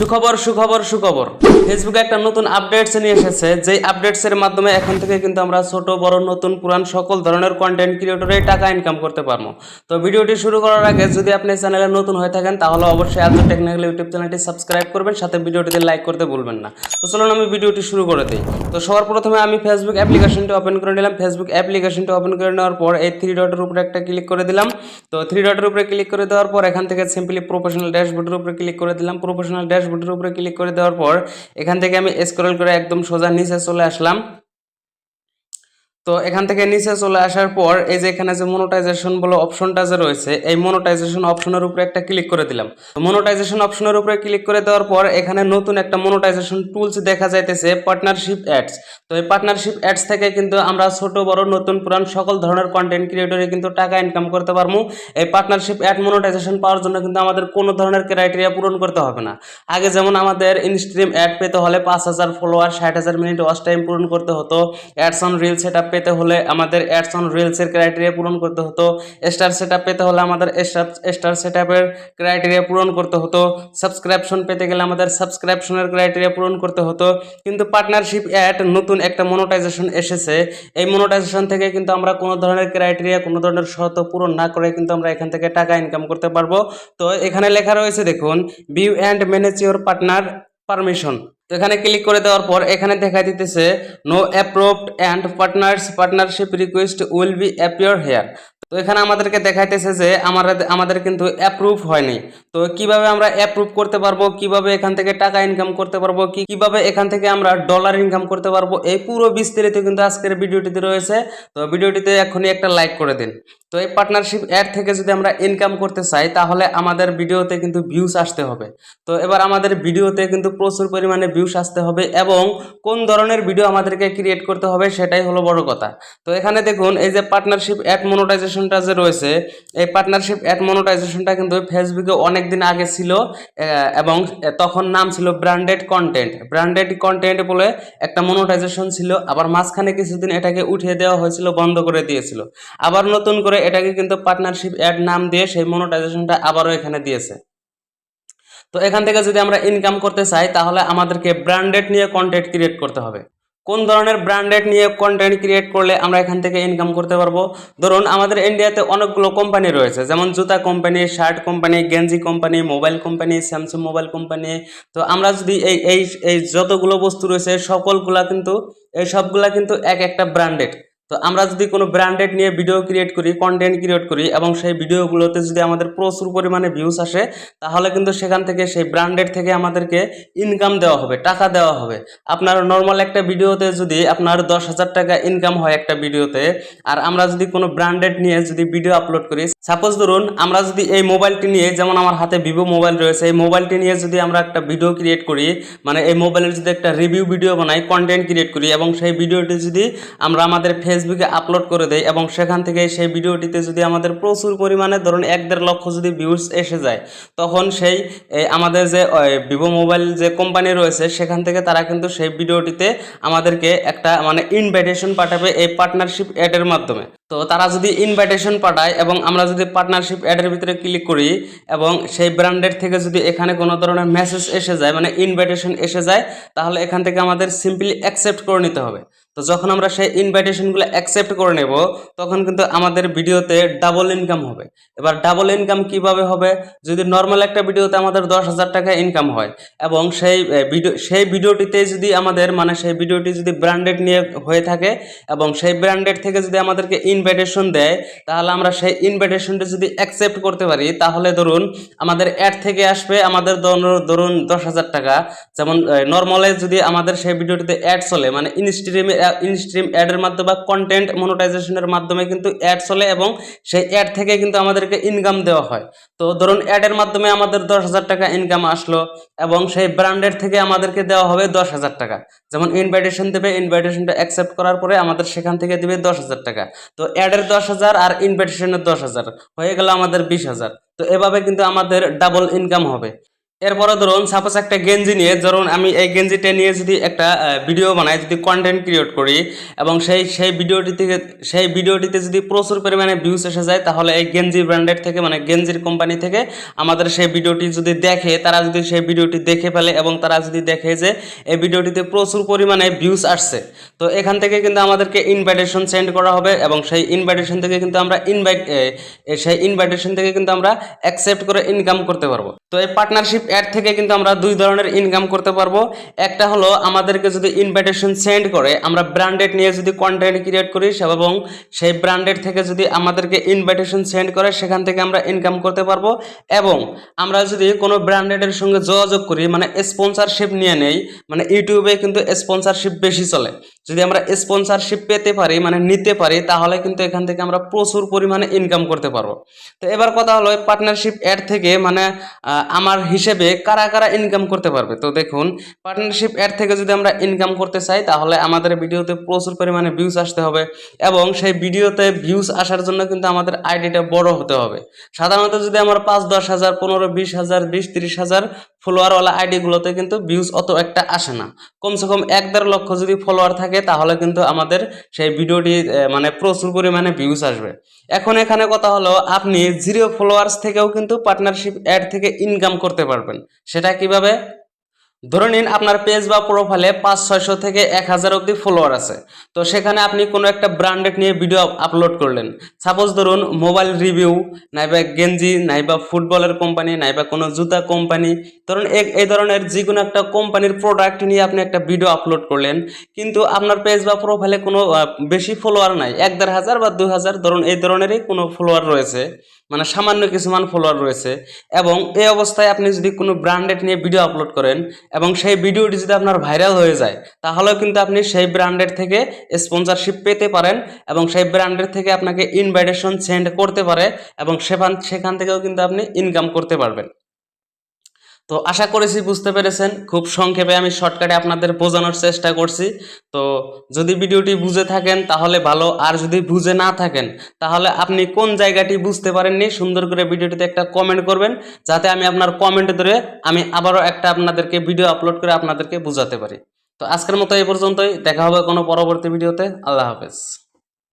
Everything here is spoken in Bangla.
সুখবর সুখবর সুখবর ফেসবুকে একটা নতুন আপডেটস নিয়ে এসেছে, যেই আপডেটসের মাধ্যমে এখন থেকে কিন্তু আমরা ছোট বড় নতুন পুরান সকল ধরনের কন্টেন্ট ক্রিয়েটরে টাকা ইনকাম করতে পারবো। তো ভিডিওটি শুরু করার আগে যদি আপনি চ্যানেলে নতুন হয়ে থাকেন তাহলে অবশ্যই আজ টেকনিক্যাল ইউটিউব চ্যানেলটি সাবস্ক্রাইব করবেন, সাথে ভিডিওটিতে লাইক করতে ভুলবেন না। তো চলুন আমি ভিডিওটি শুরু করে দিই। তো সবার প্রথমে আমি ফেসবুক অ্যাপ্লিকেশনটি ওপেন করে নিলাম। ফেসবুক অ্যাপ্লিকেশনটি ওপেন করে নেওয়ার পর এই থ্রি ডটের উপরে একটা ক্লিক করে দিলাম। তো থ্রি ডটের উপরে ক্লিক করে দেওয়ার পর এখান থেকে সিম্পলি প্রফেশনাল ড্যাশবোর্ডের উপরে ক্লিক করে দিলাম। প্রফেশনাল ড্যাশবোর্ডের উপরে ক্লিক করে দেওয়ার পর এখান থেকে আমি স্ক্রল করে একদম সোজা নিচে চলে আসলাম। তো এখান থেকে নিচে চলে আসার পর এই যে এখানে যে মনোটাইজেশন বলে অপশনটা যে রয়েছে, এই মনোটাইজেশন অপশনের উপরে একটা ক্লিক করে দিলাম। তো মনোটাইজেশন অপশনের উপরে ক্লিক করে দেওয়ার পর এখানে নতুন একটা মনোটাইজেশন টুলস দেখা যাইতেছে, পার্টনারশিপ অ্যাডস। তো এই পার্টনারশিপ অ্যাডস থেকে কিন্তু আমরা ছোট বড় নতুন পুরান সকল ধরনের কন্টেন্ট ক্রিয়েটরে কিন্তু টাকা ইনকাম করতে পারবো। এই পার্টনারশিপ অ্যাড মনোটাইজেশন পাওয়ার জন্য কিন্তু আমাদের কোনো ধরনের ক্রাইটেরিয়া পূরণ করতে হবে না। আগে যেমন আমাদের ইনস্ট্রিম অ্যাড পেতে হলে 5,000 ফলোয়ার, 60,000 মিনিট ওয়াচ টাইম পূরণ করতে হতো। অ্যাডস অন রিল সেটআপ পেতে হলে আমাদের অ্যাডস অন রিলসের ক্রাইটেরিয়া পূরণ করতে হতো। স্টার সেটআপ পেতে হলে আমাদের স্টার সেটআপের ক্রাইটেরিয়া পূরণ করতে হতো। সাবস্ক্রিপশন পেতে গেলে আমাদের সাবস্ক্রিপশনের ক্রাইটেরিয়া পূরণ করতে হতো। কিন্তু পার্টনারশিপ অ্যাড নতুন একটা মনোটাইজেশন এসেছে। এই মনোটাইজেশন থেকে কিন্তু আমরা কোনো ধরনের ক্রাইটেরিয়া, কোনো ধরনের শর্ত পূরণ না করে কিন্তু আমরা এখান থেকে টাকা ইনকাম করতে পারবো। তো এখানে লেখা রয়েছে দেখুন, view and manage your partner permission. তো এখানে ক্লিক করে দেওয়ার পর এখানে দেখা দিতেছে no approved and partnership request will be appear here. তো এখানে আমাদেরকে দেখাইতেছে যে আমাদের কিন্তু অ্যাপ্রুভ হয়নি। তো কিভাবে আমরা অ্যাপ্রুভ করতে পারবো, কিভাবে এখান থেকে টাকা ইনকাম করতে পারবো, কিভাবে এখান থেকে আমরা ডলার ইনকাম করতে পারবো, এই পুরো বিস্তারিত কিন্তু আজকের ভিডিওটিতে রয়েছে। তো ভিডিওটিতে এখনই একটা লাইক করে দিন। তো এই পার্টনারশিপ অ্যাড থেকে যদি আমরা ইনকাম করতে চাই তাহলে আমাদের ভিডিওতে কিন্তু ভিউজ আসতে হবে। তো এবার আমাদের ভিডিওতে কিন্তু প্রচুর পরিমাণে ভিউজ আসতে হবে এবং কোন ধরনের ভিডিও আমাদেরকে ক্রিয়েট করতে হবে সেটাই হলো বড় কথা। তো এখানে দেখুন এই যে পার্টনারশিপ অ্যাড মনোটাইজেশনটা যে রয়েছে, এই পার্টনারশিপ অ্যাড মনোটাইজেশনটা কিন্তু ফেসবুকে অনেক দিন আগে ছিল এবং তখন নাম ছিল ব্র্যান্ডেড কন্টেন্ট। ব্র্যান্ডেড কন্টেন্ট বলে একটা মনোটাইজেশন ছিল, আবার মাঝখানে কিছুদিন এটাকে উঠিয়ে দেওয়া হয়েছিল, বন্ধ করে দিয়েছিল। আবার নতুন করে এটাকে কিন্তু পার্টনারশিপ অ্যাড নাম দিয়ে সেই মনোটাইজেশনটা আবারও এখানে দিয়েছে। তো এখান থেকে যদি আমরা ইনকাম করতে চাই তাহলে আমাদেরকে ব্র্যান্ডেড নিয়ে কন্টেন্ট ক্রিয়েট করতে হবে। কোন ধরনের ব্র্যান্ডেড নিয়ে কন্টেন্ট ক্রিয়েট করলে আমরা এখান থেকে ইনকাম করতে পারবো? ধরুন আমাদের ইন্ডিয়াতে অনেকগুলো কোম্পানি রয়েছে, যেমন জুতা কোম্পানি, শার্ট কোম্পানি, গেঞ্জি company, mobile company, Samsung mobile company. তো আমরা যদি এই এই এই যতগুলো বস্তু রয়েছে এই সবগুলা কিন্তু এক একটা ব্র্যান্ডেড। তো আমরা যদি কোনো ব্র্যান্ডেড নিয়ে ভিডিও ক্রিয়েট করি, কন্টেন্ট ক্রিয়েট করি এবং সেই ভিডিওগুলোতে যদি আমাদের প্রচুর পরিমাণে ভিউস আসে তাহলে কিন্তু সেখান থেকে সেই ব্র্যান্ডেড থেকে আমাদেরকে ইনকাম দেওয়া হবে, টাকা দেওয়া হবে। আপনার নর্মাল একটা ভিডিওতে যদি আপনার 10,000 টাকা ইনকাম হয় একটা ভিডিওতে, আর আমরা যদি কোনো ব্র্যান্ডেড নিয়ে যদি ভিডিও আপলোড করি, সাপোজ ধরুন আমরা যদি এই মোবাইলটি নিয়ে, যেমন আমার হাতে ভিভো মোবাইল রয়েছে, এই মোবাইলটি নিয়ে যদি আমরা একটা ভিডিও ক্রিয়েট করি, মানে এই মোবাইলের যদি একটা রিভিউ ভিডিও বানাই, কন্টেন্ট ক্রিয়েট করি এবং সেই ভিডিওটি যদি আমরা আমাদের ফেসবুকে আপলোড করে দেই এবং সেখান থেকে সেই ভিডিওটিতে যদি আমাদের প্রচুর পরিমাণে ধরুন 1-1.5 লক্ষ যদি ভিউজ এসে যায়, তখন সেই আমাদের যে ভিভো মোবাইল যে কোম্পানি রয়েছে সেখান থেকে তারা কিন্তু সেই ভিডিওটিতে আমাদেরকে একটা মানে ইনভাইটেশন পাঠাবে এই পার্টনারশিপ অ্যাডের মাধ্যমে। তো তারা যদি ইনভাইটেশন পাঠায় এবং আমরা যদি পার্টনারশিপ অ্যাডের ভিতরে ক্লিক করি এবং সেই ব্র্যান্ডের থেকে যদি এখানে কোনো ধরনের মেসেজ এসে যায়, মানে ইনভাইটেশন এসে যায়, তাহলে এখান থেকে আমাদের সিম্পলি অ্যাকসেপ্ট করে নিতে হবে। তো যখন আমরা সেই ইনভাইটেশনগুলো অ্যাকসেপ্ট করে নেব তখন কিন্তু আমাদের ভিডিওতে ডাবল ইনকাম হবে। এবার ডাবল ইনকাম কিভাবে হবে? যদি নর্মাল একটা ভিডিওতে আমাদের 10,000 টাকা ইনকাম হয় এবং সেই ভিডিওটিতে যদি আমাদের মানে সেই ভিডিওটি যদি ব্র্যান্ডেড নিয়ে হয়ে থাকে এবং সেই ব্র্যান্ডেড থেকে যদি আমাদেরকে ইনভাইটেশন দেয়, তাহলে আমরা সেই ইনভাইটেশনটা যদি অ্যাকসেপ্ট করতে পারি তাহলে ধরুন আমাদের অ্যাড থেকে আসবে আমাদের ধরুন 10,000 টাকা। যেমন নর্মালে যদি আমাদের সেই ভিডিওটিতে অ্যাড চলে, মানে ইনস্ট্রিম অ্যাডের মাধ্যমে বা কন্টেন্ট মনোটাইজেশনের মাধ্যমে কিন্তু অ্যাড চলে এবং সেই অ্যাড থেকে কিন্তু আমাদেরকে ইনকাম দেওয়া হয়। তো ধরুন অ্যাডের মাধ্যমে আমাদের 10,000 টাকা ইনকাম আসলো এবং সেই ব্র্যান্ডের থেকে আমাদেরকে দেওয়া হবে 10,000 টাকা। যেমন ইনভাইটেশন দেবে, ইনভাইটেশনটা অ্যাকসেপ্ট করার পরে আমাদের সেখান থেকে দেবে 10,000 টাকা। তো অ্যাডের 10,000 আর ইনভাইটেশনের 10,000 হয়ে গেল আমাদের 20,000। তো এভাবে কিন্তু আমাদের ডাবল ইনকাম হবে। এরপরে ধরুন সাপোজ একটা গেঞ্জি নিয়ে, ধরুন আমি এই গেঞ্জিটা নিয়ে যদি একটা ভিডিও বানাই, যদি কন্টেন্ট ক্রিয়েট করি এবং সেই ভিডিওটিতে যদি প্রচুর পরিমাণে ভিউজ এসে যায়, তাহলে এই গেঞ্জি ব্র্যান্ডের থেকে মানে গেঞ্জির কোম্পানি থেকে আমাদের সেই ভিডিওটি যদি দেখে, তারা যদি সেই ভিডিওটি দেখে ফেলে এবং তারা যদি দেখে যে এই ভিডিওটিতে প্রচুর পরিমাণে ভিউজ আসছে, তো এখান থেকে কিন্তু আমাদেরকে ইনভাইটেশন সেন্ড করা হবে এবং সেই ইনভাইটেশন থেকে কিন্তু আমরা অ্যাকসেপ্ট করে ইনকাম করতে পারবো। তো এই পার্টনারশিপ অ্যাড থেকে কিন্তু আমরা দুই ধরনের ইনকাম করতে পারবো। একটা হলো আমাদেরকে যদি ইনভাইটেশন সেন্ড করে, আমরা ব্র্যান্ডেড নিয়ে যদি কন্টেন্ট ক্রিয়েট করি এবং সেই ব্র্যান্ডেড থেকে যদি আমাদেরকে ইনভাইটেশন সেন্ড করে, সেখান থেকে আমরা ইনকাম করতে পারবো। এবং আমরা যদি কোনো ব্র্যান্ডেডের সঙ্গে যোগাযোগ করি, মানে স্পন্সরশিপ নিয়ে নেই, মানে ইউটিউবে কিন্তু স্পন্সরশিপ বেশি চলে, যদি আমরা স্পন্সরশিপ পেতে পারি মানে নিতে পারি, তাহলে কিন্তু এখান থেকে আমরা প্রচুর পরিমাণে ইনকাম করতে পারবো। তো এবার কথা হলো পার্টনারশিপ অ্যাড থেকে মানে আমার হিসেবে কারা কারা ইনকাম করতে পারবে। তো দেখুন, পার্টনারশিপ অ্যাড থেকে যদি আমরা ইনকাম করতে চাই, তাহলে আমাদের ভিডিওতে প্রচুর পরিমাণে ভিউজ আসতে হবে এবং সেই ভিডিওতে ভিউজ আসার জন্য কিন্তু আমাদের আইডিটা বড় হতে হবে। সাধারণত যদি আমার 5-10 হাজার 15-20 হাজার 20-30 হাজার ফলোয়ারওয়ালা আইডিগুলোতে কিন্তু ভিউজ অত একটা আসে না। কমসে কম 1-1.5 লক্ষ যদি ফলোয়ার থাকে, তাহলে কিন্তু আমাদের সেই ভিডিওটি মানে প্রচুর পরিমাণে ভিউজ আসবে। এখন এখানে কথা হলো, আপনি 0 ফলোয়ার্স থেকেও কিন্তু পার্টনারশিপ অ্যাড থেকে ইনকাম করতে পারবেন। সেটা কিভাবে? ধরে নিন আপনার পেজ বা প্রোফাইলে 500-600 থেকে 1000 অবধি ফলোয়ার আছে। তো সেখানে আপনি কোনো একটা ব্র্যান্ডেড নিয়ে ভিডিও আপলোড করলেন, সাপোজ ধরুন মোবাইল রিভিউ, নাইবা গেঞ্জি, নাইবা ফুটবলের কোম্পানি, নাইবা কোনো জুতা কোম্পানি, ধরুন এই ধরনের যে কোনো একটা কোম্পানির প্রোডাক্ট নিয়ে আপনি একটা ভিডিও আপলোড করলেন, কিন্তু আপনার পেজ বা প্রোফাইলে কোনো বেশি ফলোয়ার নাই, 1-1.5 হাজার বা 2000 ধরুন এই ধরনেরই কোনো ফলোয়ার রয়েছে, মানে সামান্য কিছুমান ফলোয়ার রয়েছে। এবং এই অবস্থায় আপনি যদি কোনো ব্র্যান্ডেড নিয়ে ভিডিও আপলোড করেন এবং সেই ভিডিওটি যদি আপনার ভাইরাল হয়ে যায়, তাহলেও কিন্তু আপনি সেই ব্র্যান্ডের থেকে স্পন্সরশিপ পেতে পারেন এবং সেই ব্র্যান্ডের থেকে আপনাকে ইনভাইটেশন সেন্ড করতে পারে এবং সেখান থেকেও কিন্তু আপনি ইনকাম করতে পারবেন। তো আশা করেছি বুঝতে পেরেছেন। খুব সংক্ষেপে আমি শর্টকাটে আপনাদের বোঝানোর চেষ্টা করছি। তো যদি ভিডিওটি বুঝে থাকেন তাহলে ভালো, আর যদি বুঝে না থাকেন তাহলে আপনি কোন জায়গাটি বুঝতে পারেননি সুন্দর করে ভিডিওটিতে একটা কমেন্ট করবেন, যাতে আমি আপনার কমেন্ট ধরে আমি আবারও একটা আপনাদেরকে ভিডিও আপলোড করে আপনাদেরকে বোঝাতে পারি। তো আজকের মতো এই পর্যন্তই, দেখা হবে কোনো পরবর্তী ভিডিওতে। আল্লাহ হাফেজ।